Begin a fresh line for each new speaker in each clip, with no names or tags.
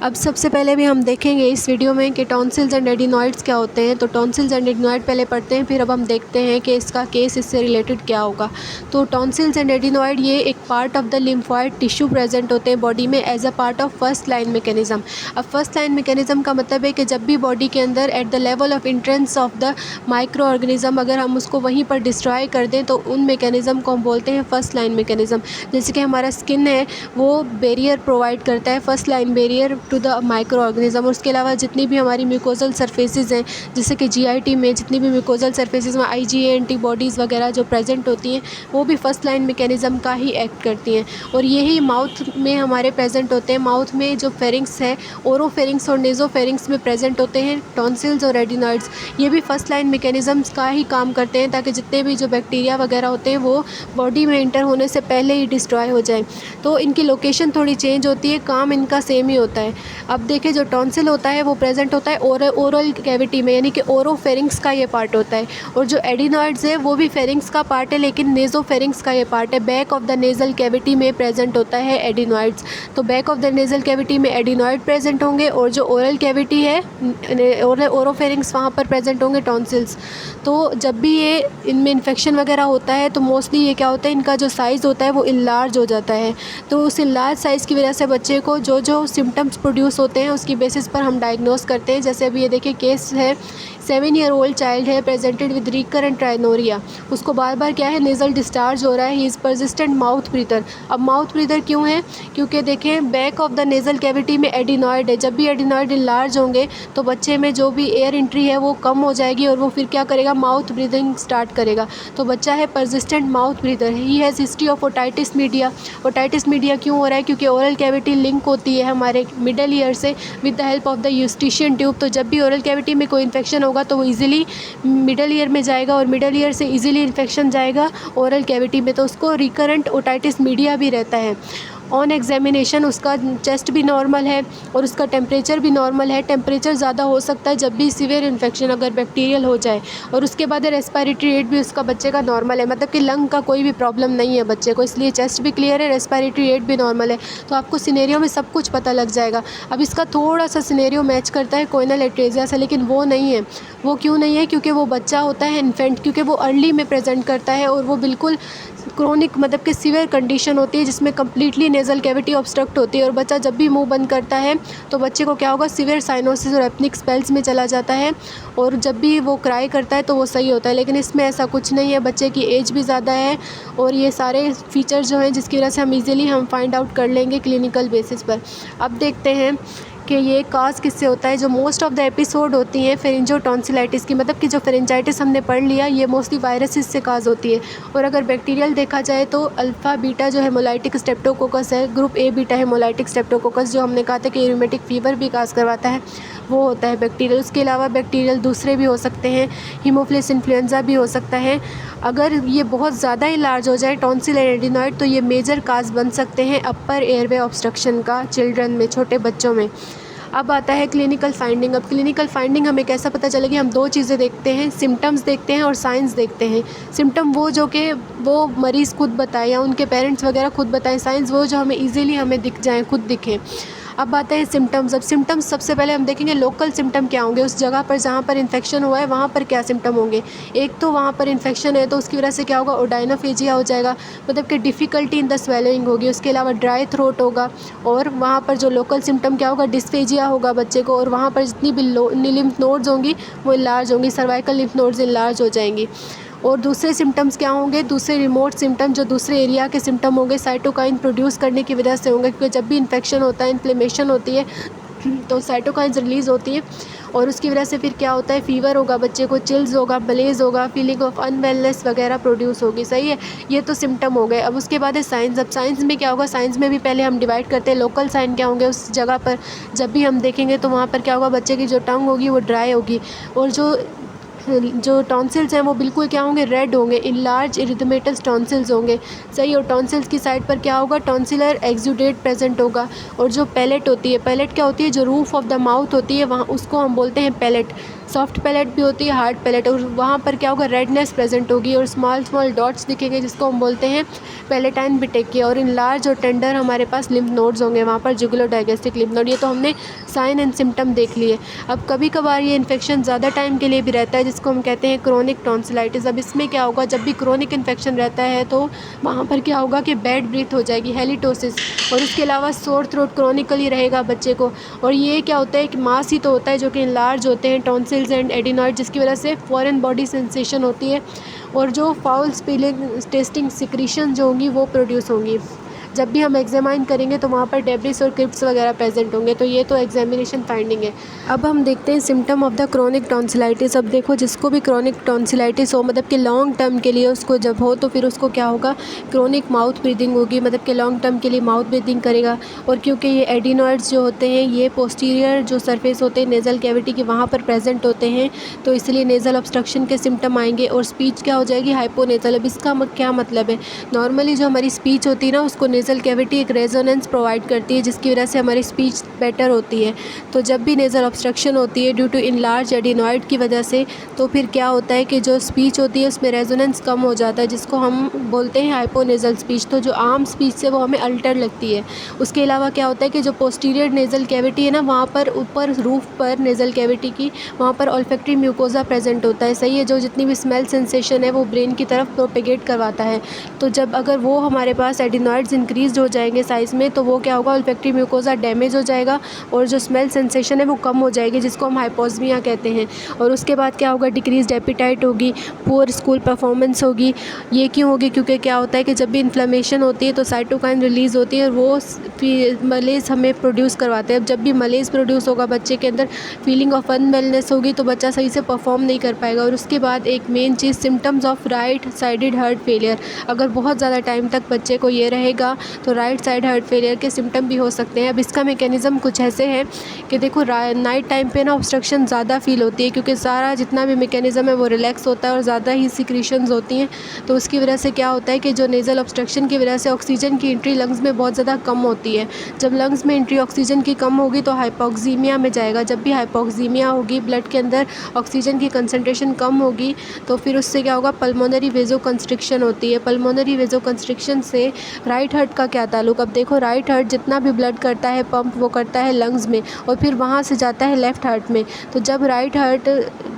अब सबसे पहले भी हम देखेंगे इस वीडियो में कि टॉन्सिल्स एंड एडिनॉइड्स क्या होते हैं। तो टॉन्सिल्स एंड एडिनॉइड पहले पढ़ते हैं, फिर अब हम देखते हैं कि इसका केस इससे रिलेटेड क्या होगा। तो टॉन्सिल्स एंड एडिनॉइड ये एक part of the lymphoid tissue present होते हैं बॉडी में as a part of first line mechanism. अब फर्स्ट लाइन मैकेनिज्म का मतलब है कि जब भी बॉडी के अंदर at the level of entrance of the microorganism अगर हम उसको वहीं पर डिस्ट्रॉय कर दें तो उन मैकेनिज्म को हम बोलते हैं फर्स्ट लाइन मैकेनिज्म। जैसे कि हमारा स्किन है वो बैरियर प्रोवाइड करता है, first line barrier to the microorganism. और उसके अलावा जितनी भी हमारी म्यूकोजल सरफेसेस हैं, जैसे कि जीआईटी में जितनी भी म्यूकोजल सरफेसेस में आईजीए एंटीबॉडीज़ वगैरह जो प्रेजेंट होती हैं वो भी फर्स्ट लाइन मैकेनिज्म का ही एक्ट करती हैं। और यही माउथ में हमारे प्रेजेंट होते हैं। माउथ में जो फेरिंग्स है, ओरोफेरिंग्स और नेजोफेरिंग्स में प्रेजेंट होते हैं टॉन्सिल्स और एडिनॉइड्स। ये भी फर्स्ट लाइन मैकेनिज्म्स का ही काम करते हैं ताकि जितने भी जो बैक्टीरिया वगैरह होते हैं वो बॉडी में इंटर होने से पहले ही डिस्ट्रॉय हो जाए। तो इनकी लोकेशन थोड़ी चेंज होती है, काम इनका सेम ही होता है। अब देखिए जो टॉन्सिल होता है वो प्रेजेंट होता है ओरल कैविटी में, यानी कि ओरोफेरिंग्स का ये पार्ट होता है। और जो एडिनॉइड्स है वो भी फेरिंग्स का पार्ट है लेकिन नेजोफेरिंग्स का ये पार्ट है। Back of the nasal cavity में प्रेजेंट होता है एडिनॉइड्स। तो back of the nasal cavity में एडिनॉइड प्रेजेंट होंगे और जो ओरल कैविटी है ओरोफेरिंग्स वहाँ पर प्रेजेंट होंगे टॉन्सिल्स। तो जब भी ये इनमें इन्फेक्शन वगैरह होता है तो मोस्टली ये क्या होता है, इनका जो साइज़ होता है वो इनलार्ज हो जाता है। तो उस इनलार्ज साइज़ की वजह से बच्चे को जो जो सिम्टम्स प्रोड्यूस होते हैं उसकी बेसिस पर हम डायग्नोस करते हैं। जैसे अभी ये देखिए केस है, 7 ईयर ओल्ड चाइल्ड है प्रेजेंटेड विद रिकरेंट ट्राइनोरिया। उसको बार बार क्या है, नेज़ल डिस्चार्ज हो रहा है, he is persistent mouth breather. अब माउथ ब्रीदर क्यों है, क्योंकि देखें back of the nasal cavity में एडिनॉइड है। जब भी एडिनॉइड इनलार्ज होंगे तो बच्चे में जो भी एयर एंट्री है वो कम हो जाएगी और वो फिर क्या करेगा, माउथ ब्रीदिंग स्टार्ट करेगा। तो बच्चा है persistent mouth breather. He has history of otitis media. Otitis media क्यों हो रहा है, क्योंकि ओरल कैविटी लिंक होती है हमारे मिडल ईयर से with the help of the Eustachian tube. तो जब भी ओरल कैविटी में कोई इन्फेक्शन होगा तो वो इजीली मिडल ईयर में जाएगा और मिडल ईयर से इजीली इन्फेक्शन जाएगा ओरल कैविटी में, तो उसको रिकरेंट ओटाइटिस मीडिया भी रहता है। ऑन एग्जामिनेशन उसका चेस्ट भी नॉर्मल है और उसका टेम्परेचर भी नॉर्मल है। टेम्परेचर ज़्यादा हो सकता है जब भी सीवियर इन्फेक्शन अगर बैक्टीरियल हो जाए। और उसके बाद रेस्पिरेटरी रेट भी उसका बच्चे का नॉर्मल है, मतलब कि लंग का कोई भी प्रॉब्लम नहीं है बच्चे को, इसलिए चेस्ट भी क्लियर है, रेस्पिरेटरी रेट भी नॉर्मल है। तो आपको सिनेरियो में सब कुछ पता लग जाएगा। अब इसका थोड़ा सा सिनेरियो मैच करता है कोइनल एट्रेजिया से, लेकिन वो नहीं है। वो क्यों नहीं है, क्योंकि वो बच्चा होता है इन्फेंट, क्योंकि वो अर्ली में प्रेजेंट करता है और वो बिल्कुल क्रोनिक मतलब कि सीवियर कंडीशन होती है जिसमें कम्प्लीटली नेज़ल कैविटी ऑब्स्ट्रक्ट होती है। और बच्चा जब भी मुंह बंद करता है तो बच्चे को क्या होगा, सीवियर साइनोसिस और एपनिक स्पेल्स में चला जाता है। और जब भी वो क्राई करता है तो वो सही होता है, लेकिन इसमें ऐसा कुछ नहीं है। बच्चे की एज भी ज़्यादा है और ये सारे फीचर्स जो हैं जिसकी वजह से हम इजीली फाइंड आउट कर लेंगे क्लिनिकल बेसिस पर। अब देखते हैं कि ये काज किससे होता है। जो मोस्ट ऑफ द एपिसोड होती हैं फेरिंजो टॉन्सिलाइटिस की, मतलब कि जो फेरेंजाइटिस हमने पढ़ लिया, ये मोस्टली वायरसेस से काज होती है। और अगर बैक्टीरियल देखा जाए तो अल्फ़ा बीटा जो हेमोलाइटिक स्ट्रेप्टोकोकस है, group A beta haemolytic streptococcus जो हमने कहा था कि यूरिमेटिक फीवर भी काज करवाता है, वो होता है बैक्टीरियल। उसके अलावा बैक्टीरियल दूसरे भी हो सकते हैं, हीमोफिलस इन्फ्लुएंजा भी हो सकता है। अगर ये बहुत ज़्यादा ही लार्ज हो जाए टॉन्सिल एंड एडिनॉइड तो ये मेजर काज बन सकते हैं अपर एयरवे ऑब्स्ट्रक्शन का चिल्ड्रन में, छोटे बच्चों में। अब आता है क्लिनिकल फाइंडिंग। अब क्लिनिकल फाइंडिंग हमें कैसा पता चलेगी, हम दो चीज़ें देखते हैं, सिम्टम्स देखते हैं और साइंस देखते हैं। सिम्टम वो जो कि वो मरीज़ खुद बताए या उनके पेरेंट्स वगैरह खुद बताएं, साइंस वो जो हमें इजीली हमें दिख जाएं, खुद दिखें। अब आते हैं सिम्टम्स। अब सिम्टम्स सबसे पहले हम देखेंगे लोकल सिम्टम क्या होंगे, उस जगह पर जहाँ पर इन्फेक्शन हुआ है वहाँ पर क्या सिम्टम होंगे। एक तो वहाँ पर इन्फेक्शन है तो उसकी वजह से क्या होगा, ओडाइनोफेजिया हो जाएगा, मतलब कि डिफ़िकल्टी इन द स्वेलोइंग होगी। उसके अलावा ड्राई थ्रोट होगा और वहाँ पर जो लोकल सिम्टम क्या होगा, डिस्फेजिया होगा बच्चे को। और वहाँ पर जितनी भी लिम्फ नोड्स होंगी वो इनलार्ज होंगी, सर्वाइकल लिम्फ नोड्स इनलार्ज हो जाएंगी। और दूसरे सिम्टम्स क्या होंगे, दूसरे रिमोट सिम्टम जो दूसरे एरिया के सिम्टम होंगे साइटोकाइन प्रोड्यूस करने की वजह से होंगे, क्योंकि जब भी इन्फेक्शन होता है, इन्फ्लेमेशन होती है तो साइटोकाइंस रिलीज़ होती है और उसकी वजह से फिर क्या होता है, फीवर होगा बच्चे को, चिल्स होगा, मलेज होगा, फीलिंग ऑफ अनवेलनेस वगैरह प्रोड्यूस होगी। सही है, ये तो सिम्टम हो गए। अब उसके बाद है साइंस। अब साइंस में क्या होगा, साइंस में भी पहले हम डिवाइड करते हैं लोकल साइन क्या होंगे, उस जगह पर जब भी हम देखेंगे तो वहाँ पर क्या होगा, बच्चे की जो टंग होगी वो ड्राई होगी और जो टॉन्सिल्स हैं वो बिल्कुल क्या होंगे, रेड होंगे, इनलार्ज इरिथमेटस टॉन्सिल्स होंगे। सही। और टॉन्सिल्स की साइड पर क्या होगा, टॉन्सिलर एक्सुडेट प्रेजेंट होगा। और जो पैलेट होती है, पैलेट क्या होती है, जो रूफ ऑफ द माउथ होती है वहाँ, उसको हम बोलते हैं पैलेट। सॉफ्ट पैलेट भी होती है, हार्ड पैलेट, और वहाँ पर क्या होगा, रेडनेस प्रेजेंट होगी और स्मॉल स्मॉल डॉट्स दिखेंगे जिसको हम बोलते हैं पैलेटाइन बिटेकिया। और इन लार्ज और टेंडर हमारे पास लिम्फ नोड्स होंगे वहाँ पर, जुगुलो डायगेस्टिक लिम्फ नोड। ये तो हमने साइन एंड सिम्टम देख लिए। अब कभी कभार ये इन्फेक्शन ज़्यादा टाइम के लिए भी रहता है जिसको हम कहते हैं क्रोनिक टॉन्सिलाइटिस। अब इसमें क्या होगा, जब भी क्रोनिक इन्फेक्शन रहता है तो वहाँ पर क्या होगा कि बैड ब्रीथ हो जाएगी, हेलिटोसिस, और उसके अलावा सोर थ्रोट क्रोनिकली रहेगा बच्चे को। और ये क्या होता है कि मास ही तो होता है जो कि लार्ज होते हैं, टॉन्सिल्स एंड एडिनॉइड, जिसकी वजह से फॉरेन बॉडी सेंसेशन होती है और जो फाउल स्मेलिंग टेस्टिंग सिक्रीशन जो होंगी वो प्रोड्यूस होंगी। जब भी हम एग्जामाइन करेंगे तो वहाँ पर डेब्रिस और क्रिप्स वगैरह प्रेजेंट होंगे। तो ये तो एग्जामिनेशन फाइंडिंग है। अब हम देखते हैं symptom of the chronic tonsillitis. अब देखो, जिसको भी क्रोनिक टॉन्सिलाइटिस हो, मतलब कि लॉन्ग टर्म के लिए उसको जब हो तो फिर उसको क्या होगा, क्रोनिक माउथ ब्रीदिंग होगी, मतलब कि लॉन्ग टर्म के लिए माउथ ब्रीदिंग करेगा। और क्योंकि ये एडिनॉइड्स जो होते हैं ये पोस्टीरियर जो सरफेस होते हैं नेज़ल कैविटी के वहाँ पर प्रेजेंट होते हैं, तो इसलिए नेज़ल ऑब्स्ट्रक्शन के सिम्टम आएंगे और स्पीच क्या हो जाएगी, हाइपोनेज़ल। अब इसका क्या मतलब है, नॉर्मली जो हमारी स्पीच होती है ना उसको नेज़ल कैविटी एक रेजोनेंस प्रोवाइड करती है जिसकी वजह से हमारी स्पीच बेटर होती है। तो जब भी नेज़ल ऑब्स्ट्रक्शन होती है ड्यू टू इनलार्ज एडिनॉइड की वजह से, तो फिर क्या होता है कि जो स्पीच होती है उसमें रेजोनेंस कम हो जाता है जिसको हम बोलते हैं हाइपोनेज़ल स्पीच। तो जो आम स्पीच से वो हमें अल्टर लगती है। उसके अलावा क्या होता है कि जो पोस्टीरियर नेज़ल कैविटी है ना, वहाँ पर ऊपर रूफ पर नेज़ल कैविटी की वहाँ पर ऑल्फैक्टरी म्यूकोजा प्रेजेंट होता है, सही है, जो जितनी भी स्मेल सेंसेशन है वो ब्रेन की तरफ प्रोपेगेट करवाता है। तो जब अगर वो हमारे पास एडिनॉइड्स इंक्रीज हो जाएंगे साइज़ में तो वो क्या होगा, ऑल्फैक्टरी म्यूकोजा डैमेज हो जाएगा और जो स्मेल सेंसेशन है वो कम हो जाएगी जिसको हम हाइपोस्मिया कहते हैं। और उसके बाद क्या होगा, डिक्रीज एपिटाइट होगी, पुअर स्कूल परफॉर्मेंस होगी। ये क्यों होगी, क्योंकि क्या होता है कि जब भी इन्फ्लेमेशन होती है तो साइटोकाइन रिलीज़ होती है और वो मलेज हमें प्रोड्यूस करवाते हैं। अब जब भी मलेज प्रोड्यूस होगा बच्चे के अंदर, फीलिंग ऑफ अनवेलनेस होगी तो बच्चा सही से परफॉर्म नहीं कर पाएगा। और उसके बाद एक main cheese, symptoms of right sided heart failure. अगर बहुत ज़्यादा टाइम तक बच्चे को ये रहेगा तो राइट साइड हार्ट फेलियर के सिम्टम भी हो सकते हैं। अब इसका मैकेनिज़्म कुछ ऐसे है कि देखो, नाइट टाइम पे ना ऑब्स्ट्रक्शन ज़्यादा फील होती है क्योंकि सारा जितना भी मैकेनिज़्म है वो रिलैक्स होता है और ज़्यादा ही सिक्रीशंस होती हैं। तो उसकी वजह से क्या होता है कि जो नेज़ल ऑब्स्ट्रक्शन की वजह से ऑक्सीजन की एंट्री लंग्स में बहुत ज़्यादा कम होती है। जब लंग्स में एंट्री ऑक्सीजन की कम होगी तो हाइपोक्सीमिया में जाएगा। जब भी हाइपोक्सीमिया होगी, ब्लड के अंदर ऑक्सीजन की कंसंट्रेशन कम होगी, तो फिर उससे क्या होगा, पल्मोनरी वेज़ोकंस्ट्रिक्शन होती है। पल्मोनरी वेज़ोकंस्ट्रिक्शन से राइट हार्ट का क्या ताल्लुक। अब देखो, राइट हार्ट जितना भी ब्लड करता है पंप वो करता है लंग्स में और फिर वहाँ से जाता है लेफ़्ट हार्ट में। तो जब राइट हार्ट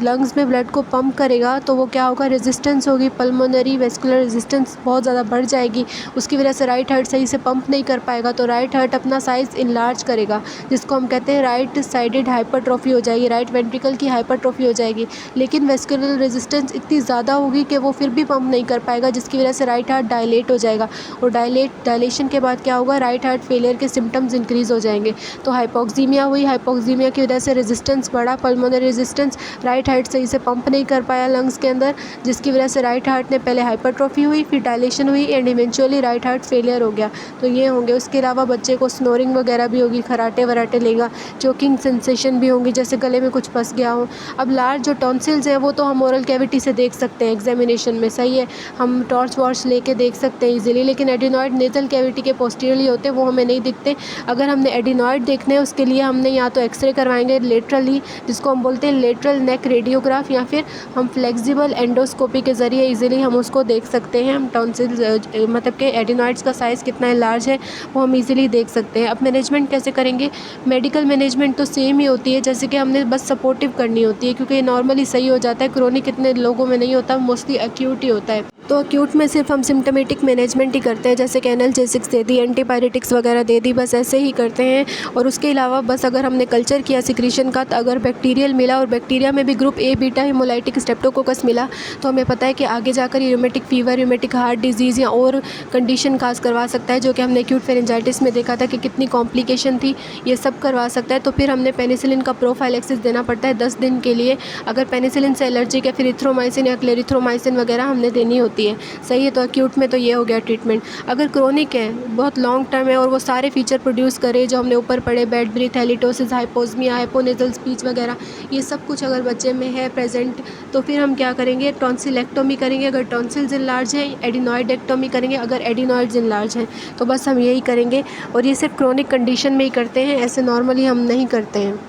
लंग्स में ब्लड को पंप करेगा तो वो क्या होगा, रेजिस्टेंस होगी, पल्मोनरी वेस्कुलर रेजिस्टेंस बहुत ज़्यादा बढ़ जाएगी। उसकी वजह से राइट हार्ट सही से पंप नहीं कर पाएगा तो राइट हार्ट अपना साइज़ इनलार्ज करेगा जिसको हम कहते हैं राइट साइडेड हाइपरट्रॉफी हो जाएगी, राइट वेंट्रिकल की हाइपरट्रॉफी हो जाएगी। लेकिन वेस्कुलर रेजिस्टेंस इतनी ज़्यादा होगी कि वो फिर भी पंप नहीं कर पाएगा जिसकी वजह से राइट हार्ट डायलेट हो जाएगा और डायलेशन के बाद क्या होगा, राइट हार्ट फेलियर के सिम्टम्स इंक्रीज़ हो जाएंगे। तो हाइपोक्सीमिया हुई, हाइपोक्सीमिया की वजह से रेजिस्टेंस बढ़ा, पल्मोनरी रेजिस्टेंस, राइट हार्ट सही से पंप नहीं कर पाया लंग्स के अंदर जिसकी वजह से राइट हार्ट ने पहले हाइपरट्रॉफी हुई, फिर डायलेशन हुई and eventually right heart failure हो गया। तो ये होंगे। उसके अलावा बच्चे को स्नोरिंग वगैरह भी होगी, खराटे वराटे लेगा, चोकिंग सेंसेशन भी होंगी जैसे गले में कुछ फंस गया हो। अब लार्ज जो टॉन्सिल्स हैं वो तो हम ओरल कैविटी से देख सकते हैं एग्जामिनेशन में, सही है, हम टॉर्च वॉर्च लेके देख सकते हैं इजीली। लेकिन एडिनॉइड नेज़ल कैविटी के पोस्टीरियरली होते हैं, वो हमें नहीं दिखते। अगर हमने एडिनॉइड देखने हैं उसके लिए हमने या तो एक्सरे करवाएंगे लेटरली जिसको हम बोलते हैं लेटरल नेक रेडियोग्राफ, या फिर हम फ्लेक्सिबल एंडोस्कोपी के ज़रिए इजीली हम उसको देख सकते हैं। हम टॉन्सिल्स मतलब कि एडिनॉइड्स का साइज़ कितना लार्ज है वो हम इजीली देख सकते हैं। अब मैनेजमेंट कैसे करेंगे, मेडिकल मैनेजमेंट तो सेम ही होती है, जैसे कि हमने बस सपोर्टिव करनी होती है क्योंकि ये नॉर्मली सही हो जाता है, क्रोनिक इतने लोगों में नहीं होता, मोस्टली एक्यूट ही होता है। तो एक्यूट में सिर्फ हम सिम्टमेटिक मैनेजमेंट ही करते हैं, जैसे कि एनाल्जेसिक्स दे दी, एंटीपायरेटिक्स वगैरह दे दी, बस ऐसे ही करते हैं। और उसके अलावा बस अगर हमने कल्चर किया सिक्रीशन का, तो अगर बैक्टीरियल मिला और बैक्टीरिया में भी group A beta haemolytic Streptococcus मिला तो हमें पता है कि आगे जाकर यूमेटिक फीवर, यूमेटिक हार्ट डिजीज़ या और कंडीशन काज करवा सकता है, जो कि हमने एक्यूट फेरेंजाइटिस में देखा था कि कितनी कॉम्प्लिकेशन थी, ये सब करवा सकता है। तो फिर हमने पेनिसिलिन का प्रोफाइलेक्सिस देना पड़ता है 10 दिन के लिए, अगर पेनिसिलिन से एलर्जिक है, फिर इथ्रोमाइसिन या क्लेरिथ्रोमाइसिन वगैरह हमने देनी होती है, सही है। तो एक्यूट में तो ये हो गया ट्रीटमेंट। अगर क्रोनिक है, बहुत लॉन्ग टर्म है और वो सारे फीचर प्रोड्यूस करे जो हमने ऊपर पढ़े, bad breath, halitosis, hyposmia, hyponasal speech वगैरह, ये सब कुछ अगर बच्चे में है प्रेजेंट, तो फिर हम क्या करेंगे, टॉन्सिलेक्टोमी करेंगे अगर टॉन्सिल्स इनलार्ज है, एडिनॉइडेक्टोमी करेंगे अगर एडिनॉइड्स इनलार्ज हैं। तो बस हम यही करेंगे और ये सिर्फ क्रोनिक कंडीशन में ही करते हैं, ऐसे नॉर्मली हम नहीं करते हैं।